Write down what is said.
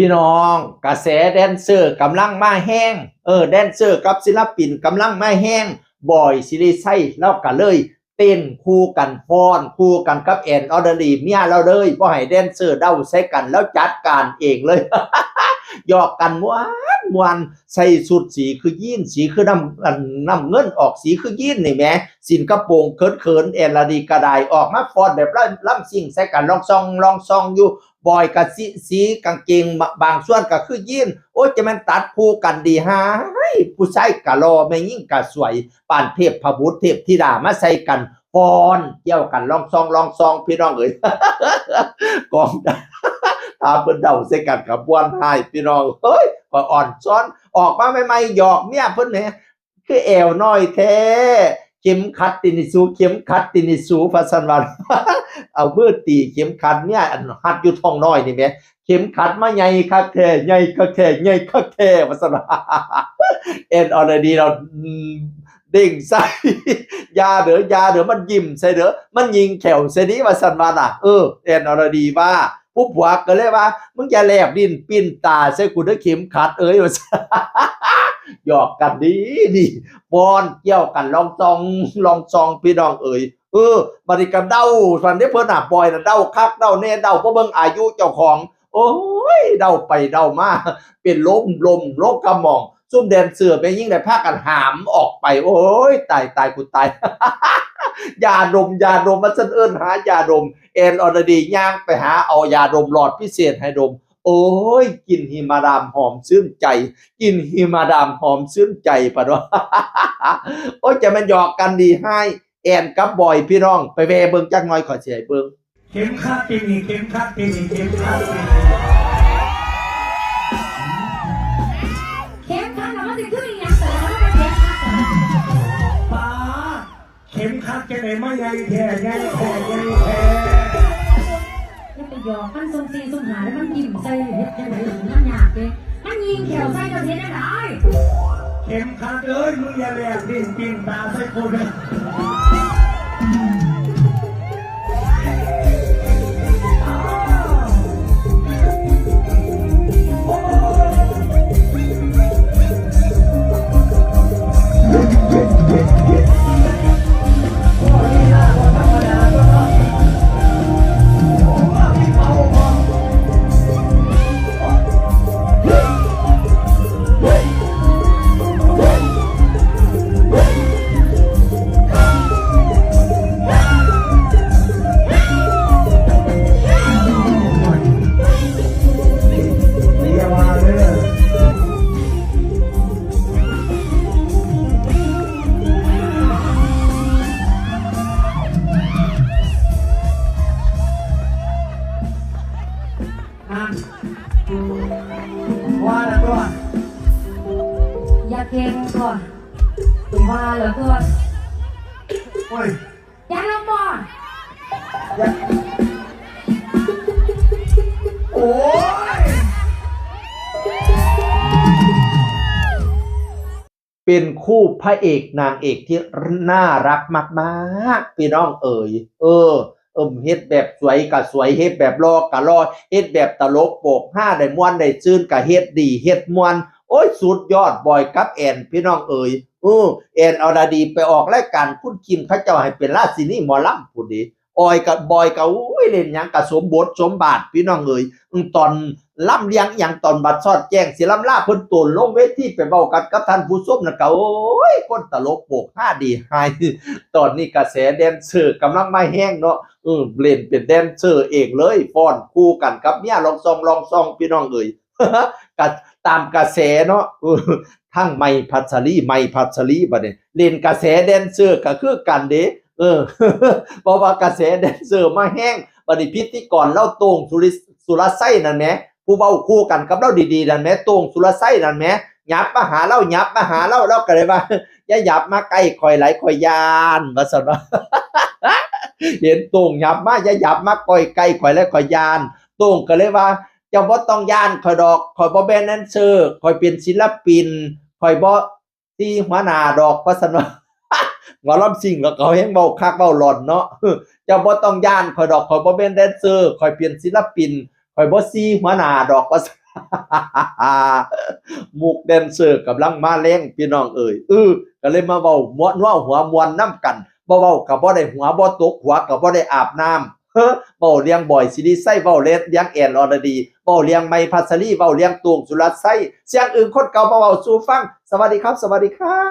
พี่น้องกระแสแดนเซอร์กำลังมาแห้งแดนเซอร์กับศิลปินกำลังมาแห้งบอยซิริไซแล้วก็เลยเต้นคู่กันฟ้อนคู่กันกับแอนออเดอรีเมียเราเลยบ่ให้แดนเซอร์เด้าใส่กันแล้วจัดการเองเลย หยอกกันม่วนใส่สุดสีคือยีนสีคือน้ำเงินออกสีคือยีนนี่แหมสินกระโปรงเขินแอนลาดีกระไดออกมาฟ้อนแบบล่ำซิ่งใส่กันลองซองอยู่บอยกับสีกางเกงบางส่วนก็คือยีนโอ้ยจะมันตัดคู่กันดีฮะผู้ชายกะรอแม่ยิ่งกะสวยป่านเทพพบุตรเทพธิดามาใส่กันฟ้อนเกี่ยวกันลองซองพี่น้องเอ๋ย กองตาเพิ่นเดาใส่กันกับบ้วนหายพี่น้องเฮ้ยก็อ่อนซ้อนออกมาใหม่ๆหยอกเมียเพิ่นแหมคือแอวน้อยแท้เข็มขัดตินิสูเข็มขัดตินิสูภาษาวัน เอามือตีเข็มขัดเนี่ยหัดอยู่ท้องน้อยนี่แหมเข็มขัดมาใหญ่คักแท้ใหญ่คักแท้ใหญ่คักแท้ภาษา เอ็นออลเรดีเราเด้งใส่ ยาเด้อมันยิ้มใส่เด้อมันยิงแขวใส่นี้ว่าสันว่าน่ะเอ็นออลเรดีว่าผู้ผัวก็เลยว่ามึงอย่าแลบลิ้นปิ้นตาใส่กูเด้อเข็มขัดว่า หยอกกันดีบอนเกี่ยวกันลองซองพี่น้องบริกรรมเด้าฟันได้เพิ่นน่ะปล่อยน่ะเด้าคักเด้าแน่เด้าเพราะเบิ่งอายุเจ้าของโอ้ยเด้าไปเด้ามาเป็นลมโรคกระหม่อมซุ่มแดนเสือไปยิ่งได้พากันหามออกไปโอ้ยตายกูตาย ยาดมมันซั่นหายาดมแอนออลดีย่างไปหาเอายาดมหลอดพิเศษให้ดมโอ้ยกินฮิมาดามหอมชื่นใจกินฮิมาดามหอมชื่นใจปะเนาะ โอ้ยจะมันหยอกกันดีให้แอนกับบอยพี่น้องไปแวเบิ่งจักหน่อยขอเสียเบิ่งเข็มขัดปีนี่เข็มขัดปีนี่เข็มขัดปีนี่เข็มขัดเราสิขึ้นอย่างเสริมเข็มขัดป้าเข็มขัดจะไหนมาใหญ่แท้อย่าไปหยอกมันซุ่มซีซุ่มหาแล้วมันยิ้มใส่เฮ็ดจังได๋มันยากเด้มันยิงแขวใส่ก็เฮ็ดได้เข็มขัดเอ้ยมึงอย่าแลบลิ้นปิ้นตาใส่คนเลยว่าแล้วก็อย่าเก่งก่อนว่าแล้วก็โอ้ยอย่าลงบ่โอ้ยเป็นคู่พระเอกนางเอกที่น่ารักมากๆพี่น้องเอ๋ยเฮ็ดแบบสวยก็สวยเฮ็ดแบบรอก็รอเฮ็ดแบบตลกโปกห้าได้ม่วนได้ซื่นก็เฮ็ดดีเฮ็ดม่วนโอ้ยสุดยอดบอยกับแอนพี่น้องเอ๋ยแอนอรดีไปออกรายการคุณคิมเขาเจ้าให้เป็นราชินีหมอลำผู้ดีออยกับบอยก็อุ้ยเล่นหยังก็สมบทสมบาทพี่น้องเอ๋ยตอนล่ำเลี้ยงหยังตอนบัดซอดแจ้งสิล่ำลาเพิ่นตูนลงเวทีไปเว้ากันกับท่านผู้ชมน่ะก็โอ้ยคนตลกโปกห้าดีหายตอนนี้กระแสแดนเซอร์กำลังมาแห้งเนาะเล่นเป็นแดนเซอร์เองเลยฟ้อนคู่กันกับเมียลองซองพี่น้องเอ๋ย ก็ตามกระแสเนาะทั้งไมพัชรีบัดนี้เล่นกระแสแดนเซอร์ก็คือกันเด้เพราะว่ากระแสแดนเซอร์มาแห้งบัดนี้พิธีกรเล่าโต้งสุรไส้นั่นแหมผู้เว้าคู่กันกับเราดีๆนั่นแหมโต้งสุรไส้นั่นแหมหยับมาหาเราเราก็เลยว่าอย่าหยับมาใกล้ข่อยหลายข่อยยานว่าซั่นว่า เห็นโต้งหยับมาอย่าหยับมาใกล้ข่อยแล้วข่อยยานโต้งก็เลยว่าเจ้าบ่ต้องย่านข่อยดอกข่อยบ่แม่นแดนเซอร์ข่อยเป็นศิลปินข่อยบ่ที่หัวหน้าดอกว่าซั่นว่า หมอลำซิ่งแล้วเขาแฮงเว้าคักเว้าหลอนเนาะ เจ้าบ่ต้องย่านข่อยดอกข่อยบ่แม่นแดนเซอร์ข่อยเป็นศิลปินข่อยบ่ซีหัวหน้าดอกว่าซั่น มุกแดนเซอร์กำลังมาแรงพี่น้องเอ่ยก็เลยมาเว้าม่วนว่าหัวมวนน้ำกันบ่เว้าก็บ่ได้หัวบ่ตกหัวก็บ่ได้อาบน้ำเว้าเลี้ยงบ่อยสิริไส้เว้าเลี้ยงแอนอรดีเว้าเลี้ยงไมค์พัสรีเว้าเลี้ยงตวงสุรัตน์ไส้เสียงอื่นคนเก่ามาเว้าสู่ฟังสวัสดีครับสวัสดีครับ